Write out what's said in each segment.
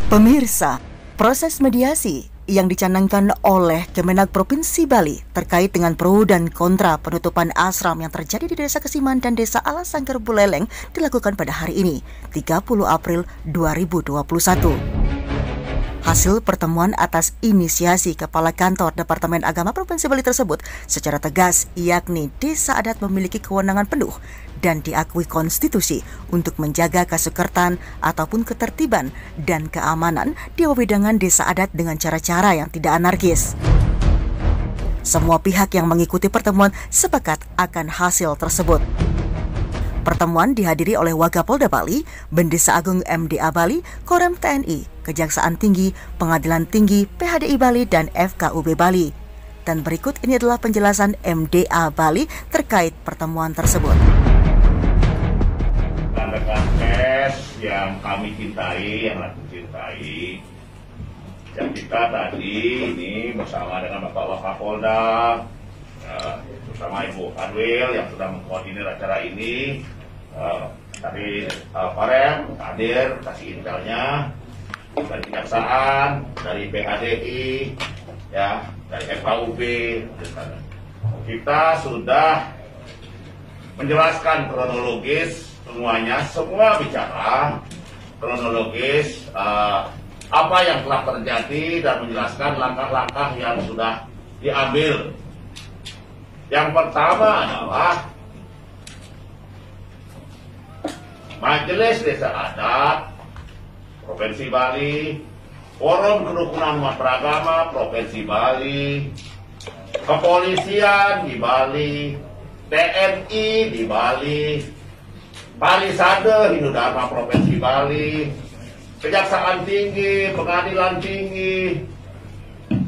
Pemirsa, proses mediasi yang dicanangkan oleh Kemenak Provinsi Bali terkait dengan pro dan kontra penutupan asram yang terjadi di Desa Kesiman dan Desa Alasangker Buleleng dilakukan pada hari ini, 30 April 2021. Hasil pertemuan atas inisiasi Kepala Kantor Departemen Agama Provinsi Bali tersebut secara tegas, yakni desa adat memiliki kewenangan penuh dan diakui konstitusi untuk menjaga kasukertan ataupun ketertiban dan keamanan di wewenang desa adat dengan cara-cara yang tidak anarkis. Semua pihak yang mengikuti pertemuan sepakat akan hasil tersebut. Pertemuan dihadiri oleh Wakapolda Bali, Bendesa Agung MDA Bali, Korem TNI, Kejaksaan Tinggi, Pengadilan Tinggi, PHDI Bali, dan FKUB Bali. Dan berikut ini adalah penjelasan MDA Bali terkait pertemuan tersebut. Rekan-rekan pers yang kami cintai, yang aku cintai, yang kita tadi ini bersama dengan Bapak Wakapolda, bersama Ibu Kanwil yang sudah mengkoordinir acara ini, tadi Korem hadir kasih intelnya, dari Kejaksaan, dari PHDI, ya, dari FKUB, kita sudah menjelaskan kronologis semuanya, semua bicara kronologis apa yang telah terjadi dan menjelaskan langkah-langkah yang sudah diambil. Yang pertama adalah Majelis Desa Adat Provinsi Bali, Forum Kerukunan Umat Beragama Provinsi Bali, Kepolisian di Bali, TNI di Bali, Parisade Hindu Dharma Provinsi Bali, Kejaksaan Tinggi, Pengadilan Tinggi,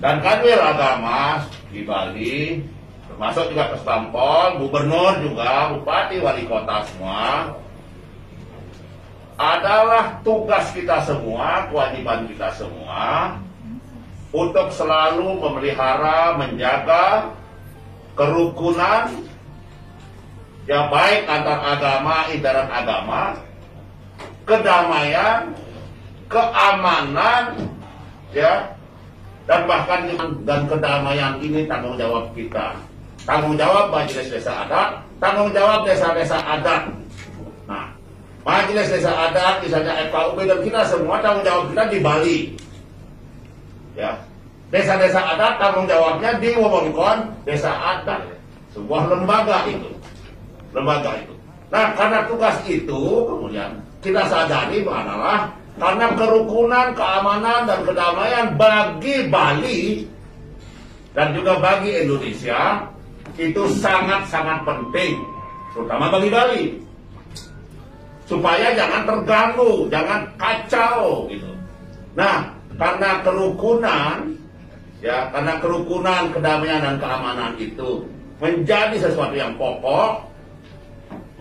dan Kanwil Agama di Bali, termasuk juga Kestampol, Gubernur juga, Bupati, Wali Kota semua, adalah tugas kita semua, kewajiban kita semua untuk selalu memelihara, menjaga kerukunan ya, baik antar agama, intern agama, kedamaian, keamanan, ya, dan bahkan dan kedamaian ini tanggung jawab kita, tanggung jawab Majelis Desa Adat, tanggung jawab desa-desa adat. Nah, Majelis Desa Adat, misalnya FKUB dan kita semua tanggung jawab kita di Bali, ya, desa-desa adat tanggung jawabnya di wewengkon desa adat, sebuah lembaga itu. Nah, karena tugas itu kemudian kita sadari adalah karena kerukunan, keamanan, dan kedamaian bagi Bali dan juga bagi Indonesia itu sangat-sangat penting, terutama bagi Bali, supaya jangan terganggu, jangan kacau gitu. Nah, karena kerukunan, ya, karena kerukunan, kedamaian, dan keamanan itu menjadi sesuatu yang pokok,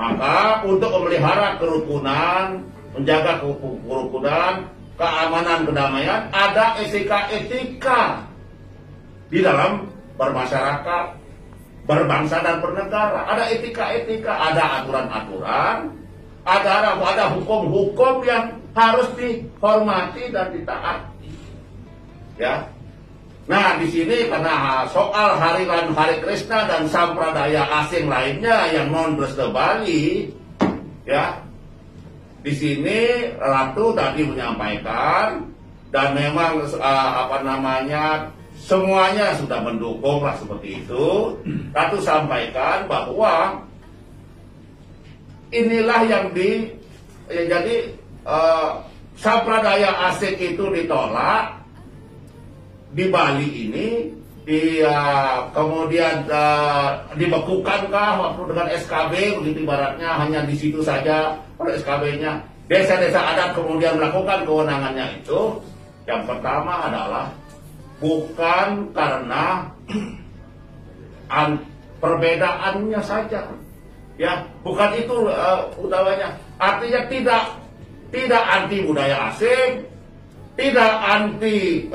maka untuk memelihara kerukunan, menjaga kerukunan, keamanan, kedamaian, ada etika-etika di dalam bermasyarakat, berbangsa, dan bernegara. Ada etika-etika, ada aturan-aturan, ada hukum-hukum yang harus dihormati dan ditaati. Ya. Nah, di sini karena soal Hari Krishna dan sampradaya asing lainnya yang non-Breste Bali, ya, di sini Ratu tadi menyampaikan dan memang semuanya sudah mendukung lah seperti itu. Ratu sampaikan bahwa inilah yang jadi sampradaya asing itu ditolak di Bali ini, kemudian dibekukankah waktu dengan SKB begitu ibaratnya, hanya di situ saja pada SKB-nya. Desa-desa adat kemudian melakukan kewenangannya itu. Yang pertama adalah bukan karena perbedaannya saja, ya, bukan itu utamanya. Artinya tidak anti budaya asing, tidak anti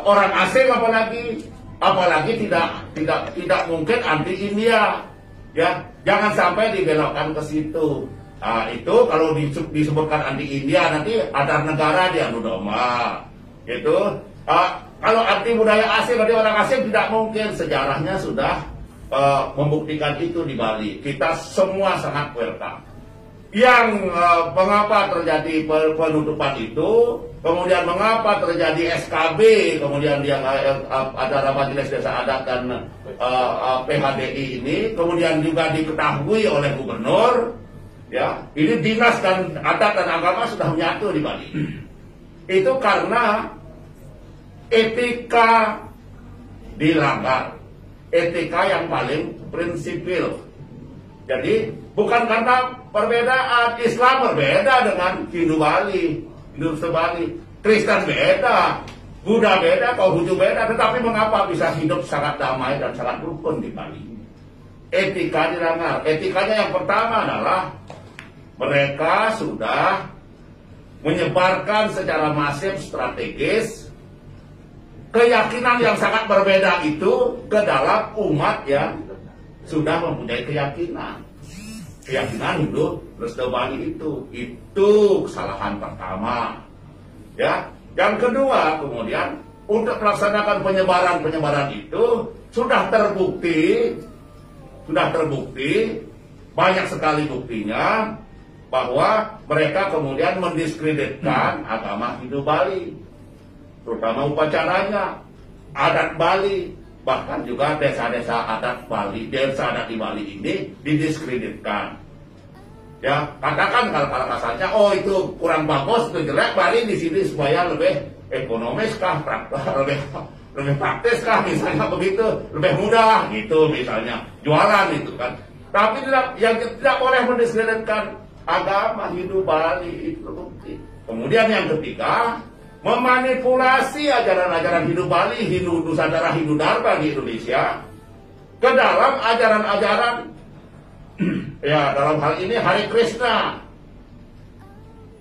orang asing, apalagi tidak mungkin anti India, ya, jangan sampai dibelokkan ke situ. Itu kalau disebutkan anti India nanti ada negara diadu domba. Itu kalau anti budaya asing, anti orang asing tidak mungkin. Sejarahnya sudah membuktikan itu di Bali. Kita semua sangat welcome. Yang mengapa terjadi penutupan itu, kemudian mengapa terjadi SKB, kemudian dia ada Majelis Desa Adat dan PHDI ini, kemudian juga diketahui oleh gubernur, ya, ini dinas dan adat dan agama sudah menyatu di Bali. Itu karena etika dilanggar, etika yang paling prinsipil. Jadi bukan karena perbedaan, Islam berbeda dengan Hindu Bali, Hindu Bali, Kristen beda, Buddha beda, Konghucu beda, tetapi mengapa bisa hidup sangat damai dan sangat rukun di Bali? Etika dilanggar. Etikanya yang pertama adalah mereka sudah menyebarkan secara masif strategis keyakinan yang sangat berbeda itu ke dalam umat yang sudah mempunyai keyakinan Hindu Resto Bali itu kesalahan pertama, ya. Yang kedua, kemudian untuk melaksanakan penyebaran itu sudah terbukti banyak sekali buktinya bahwa mereka kemudian mendiskreditkan agama Hindu Bali, terutama upacaranya, adat Bali. Bahkan juga desa-desa adat Bali, desa adat di Bali ini didiskreditkan. Ya, katakan kalau kasarnya, oh itu kurang bagus, itu jelek, Bali di sini supaya lebih ekonomis kah, lebih praktis kah, misalnya begitu, lebih mudah gitu misalnya, jualan itu kan. Tapi yang tidak boleh mendiskreditkan agama Hindu Bali itu bukti. Kemudian yang ketiga, memanipulasi ajaran-ajaran Hindu Bali, Hindu Nusantara, Hindu Dharma di Indonesia ke dalam ajaran-ajaran ya dalam hal ini Hare Krishna.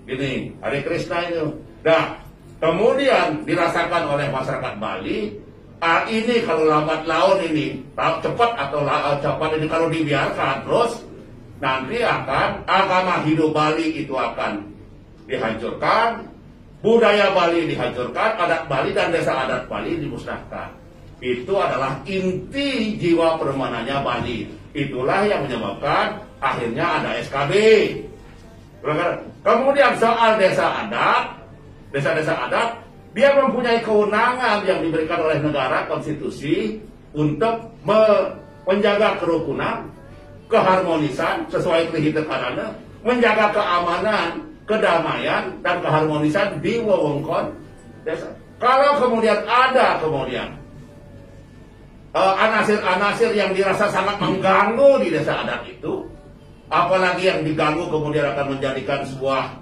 Ini Hare Krishna itu. Nah, kemudian dirasakan oleh masyarakat Bali, ini kalau lambat laun ini cepat atau cepat ini kalau dibiarkan terus nanti akan agama Hindu Bali itu akan dihancurkan, budaya Bali dihancurkan, adat Bali dan desa adat Bali dimusnahkan. Itu adalah inti jiwa permanannya Bali. Itulah yang menyebabkan akhirnya ada SKB. Kemudian soal desa adat, desa-desa adat, dia mempunyai kewenangan yang diberikan oleh negara konstitusi untuk menjaga kerukunan, keharmonisan sesuai kehidupannya, menjaga keamanan, kedamaian dan keharmonisan di wewengkon desa. Kalau kemudian ada anasir-anasir yang dirasa sangat mengganggu di desa adat itu, apalagi yang diganggu kemudian akan menjadikan sebuah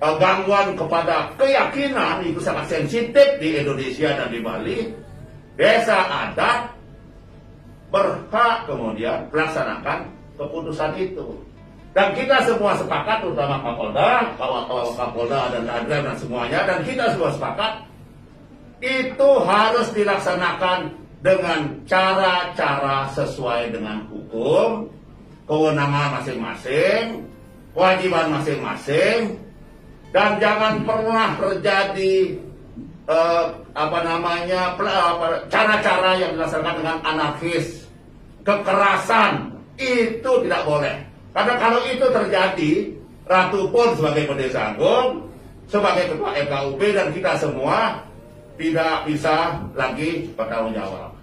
gangguan kepada keyakinan, itu sangat sensitif di Indonesia dan di Bali. Desa adat berhak kemudian melaksanakan keputusan itu. Dan kita semua sepakat, terutama Kapolda, Kapolda dan Danrem dan semuanya, dan kita semua sepakat, itu harus dilaksanakan dengan cara-cara sesuai dengan hukum, kewenangan masing-masing, kewajiban masing-masing, dan jangan pernah terjadi cara-cara yang dilaksanakan dengan anarkis, kekerasan, itu tidak boleh. Karena kalau itu terjadi, Ratu pun sebagai pendeta agung, sebagai ketua FKUB dan kita semua tidak bisa lagi bertanggung jawab.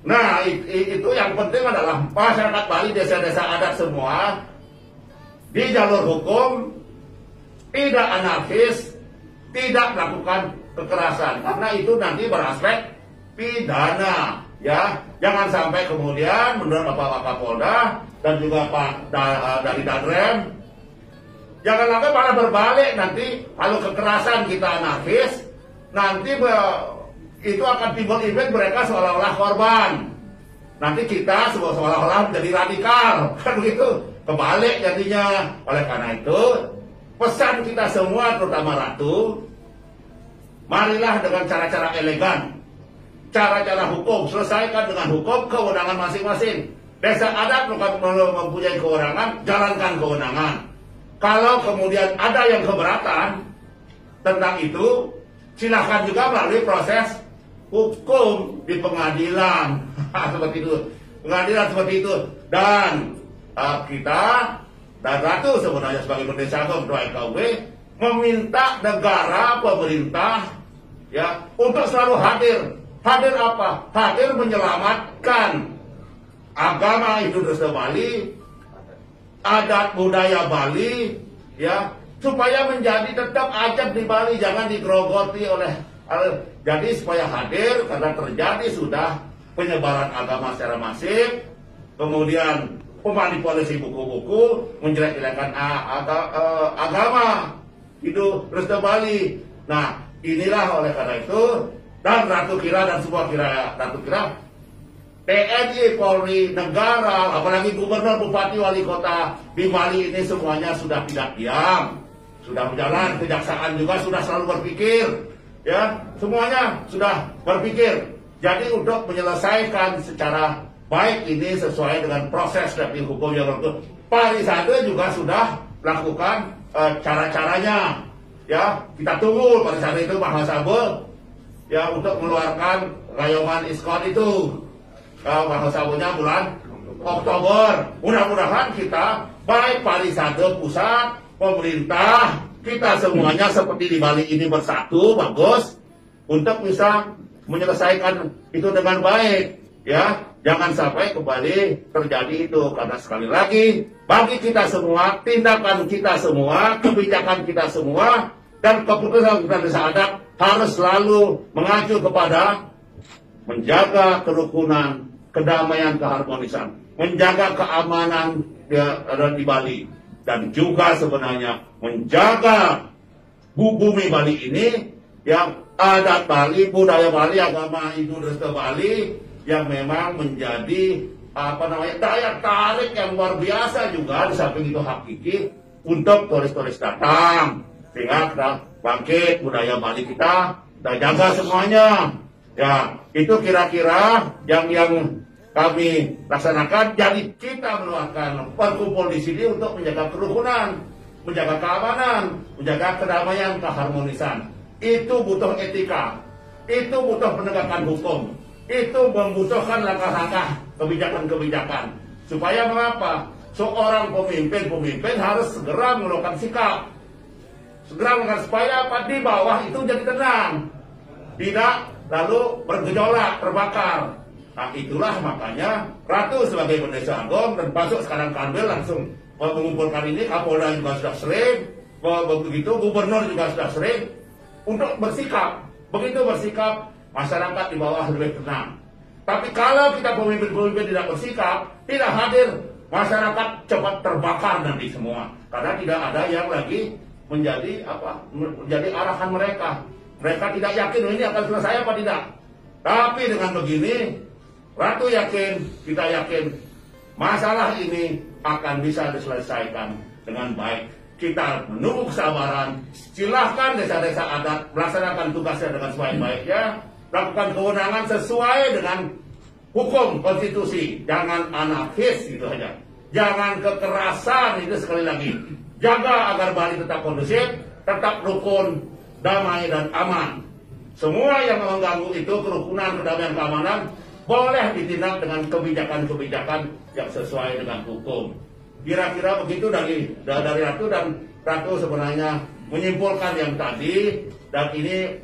Nah, itu yang penting adalah masyarakat Bali, desa-desa adat semua di jalur hukum, tidak anarkis, tidak melakukan kekerasan, karena itu nanti beraspek pidana. Ya, jangan sampai kemudian menurut Bapak Kapolda dan juga Pak dari Danrem, jangan sampai malah berbalik nanti kalau kekerasan kita anarkis, nanti itu akan timbul image mereka seolah-olah korban. Nanti kita seolah-olah menjadi radikal, kan begitu? Kebalik jadinya. Oleh karena itu, pesan kita semua, terutama Ratu, marilah dengan cara-cara elegan, cara-cara hukum, selesaikan dengan hukum kewenangan masing-masing. Desa adat bukan mempunyai kewenangan, jalankan kewenangan. Kalau kemudian ada yang keberatan tentang itu, silahkan juga melalui proses hukum di pengadilan. Seperti itu, pengadilan seperti itu. Dan kita dan Ratu sebenarnya sebagai Bendesa Agung Ketua FKUB meminta negara, pemerintah, ya, untuk selalu hadir. Hadir apa? Hadir menyelamatkan agama Hindu Bali, adat budaya Bali, ya, supaya menjadi tetap ajab di Bali, jangan digerogoti oleh. Jadi supaya hadir karena terjadi sudah penyebaran agama secara masif, kemudian memanipulasi buku-buku, menjelek-jelekan agama Hindu Bali. Nah, inilah oleh karena itu, dan Ratu Kira dan semua Ratu Kira, TNI, Polri, negara, apalagi gubernur, bupati, wali kota di Bali ini semuanya sudah tidak diam, sudah berjalan. Kejaksaan juga sudah selalu berpikir, ya, semuanya sudah berpikir. Jadi untuk menyelesaikan secara baik ini sesuai dengan proses dari hukum yang berlaku. Parisade juga sudah lakukan cara-caranya, ya. Kita tunggu Parisade itu Mahasabe, ya, untuk mengeluarkan rayongan iskon itu. Mahasabunya bulan Oktober. Mudah-mudahan kita, baik Parisade pusat, pemerintah, kita semuanya seperti di Bali ini bersatu, bagus, untuk bisa menyelesaikan itu dengan baik, ya. Jangan sampai kembali terjadi itu, karena sekali lagi, bagi kita semua, tindakan kita semua, kebijakan kita semua, dan keputusan kita Desa Adat harus selalu mengacu kepada menjaga kerukunan, kedamaian, keharmonisan, menjaga keamanan di Bali, dan juga sebenarnya menjaga bumi Bali ini, yang adat Bali, budaya Bali, agama Hindu Bali, yang memang menjadi daya tarik yang luar biasa juga, di samping itu hakiki untuk turis-turis datang, sehingga kita bangkit budaya Bali kita jaga semuanya. Ya, itu kira-kira yang kami laksanakan. Jadi kita mengeluarkan berkumpul di sini untuk menjaga kerukunan, menjaga keamanan, menjaga kedamaian, keharmonisan. Itu butuh etika, itu butuh penegakan hukum, itu membutuhkan langkah-langkah kebijakan-kebijakan. Supaya mengapa? Seorang pemimpin harus segera mengeluarkan sikap, segera mengeluarkan, supaya apa? Di bawah itu jadi tenang, tidak lalu bergejolak, terbakar. Nah, itulah makanya Ratu sebagai Bendesa Agung, dan masuk sekarang Kanwil langsung mengumpulkan ini. Kapolda juga sudah sering, begitu Gubernur juga sudah sering, untuk bersikap. Begitu bersikap, masyarakat di bawah lebih tenang. Tapi kalau kita pemimpin-pemimpin tidak bersikap, tidak hadir, masyarakat cepat terbakar nanti semua. Karena tidak ada yang lagi menjadi arahan mereka. Mereka tidak yakin ini akan selesai apa tidak. Tapi dengan begini, Ratu yakin, kita yakin, masalah ini akan bisa diselesaikan dengan baik. Kita menunggu kesabaran. Silahkan desa-desa adat melaksanakan tugasnya dengan sebaik-baiknya, lakukan kewenangan sesuai dengan hukum konstitusi. Jangan anarkis gitu aja. Jangan kekerasan, itu sekali lagi. Jaga agar Bali tetap kondusif, tetap rukun, damai dan aman. Semua yang mengganggu itu kerukunan, kedamaian, keamanan boleh ditindak dengan kebijakan-kebijakan yang sesuai dengan hukum. Kira-kira begitu dari Ratu, dan Ratu sebenarnya menyimpulkan yang tadi, dan ini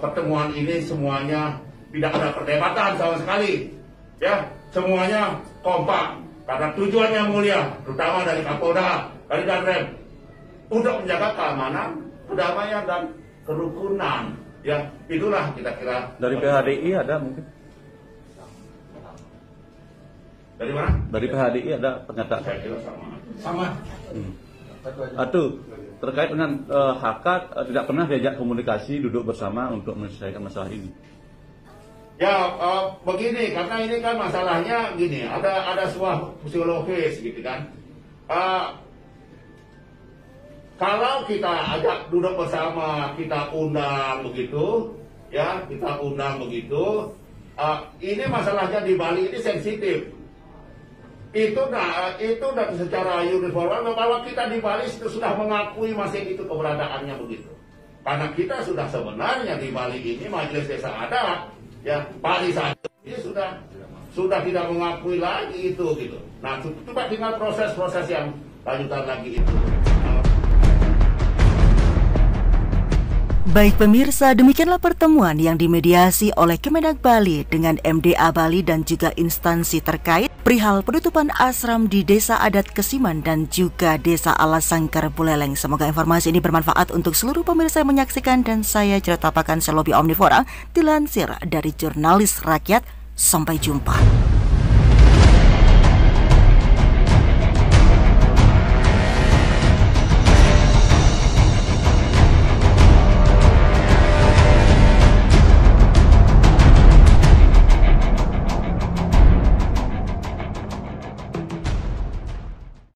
pertemuan ini semuanya tidak ada perdebatan sama sekali, ya, semuanya kompak karena tujuannya mulia, terutama dari Kapolda, dari Danrem, untuk menjaga keamanan, kedamaian dan kerukunan. Ya, itulah kira-kira. Dari PHDI ada mungkin? Dari mana? Dari PHDI ada pernyataan. Saya kira sama. Atu, terkait dengan Hakat tidak pernah diajak komunikasi duduk bersama untuk menyelesaikan masalah ini. Ya, begini, karena ini kan masalahnya gini, ada sebuah psikologis gitu kan. Kalau kita ajak duduk bersama, kita undang begitu, ya, kita undang begitu. Ini masalahnya di Bali ini sensitif. itu secara uniform bahwa kita di Bali itu sudah mengakui masih itu keberadaannya begitu. Karena kita sudah sebenarnya di Bali ini majelis desa adat, ya Bali saja ini sudah tidak mengakui lagi itu gitu. Nah, coba tinggal proses-proses yang lanjutan lagi itu. Baik pemirsa, demikianlah pertemuan yang dimediasi oleh Kemenag Bali dengan MDA Bali dan juga instansi terkait perihal penutupan asram di Desa Adat Kesiman dan juga Desa Alasangker Buleleng. Semoga informasi ini bermanfaat untuk seluruh pemirsa yang menyaksikan, dan saya Cerita Pakan Selobi Omnivora dilansir dari Jurnalis Rakyat. Sampai jumpa.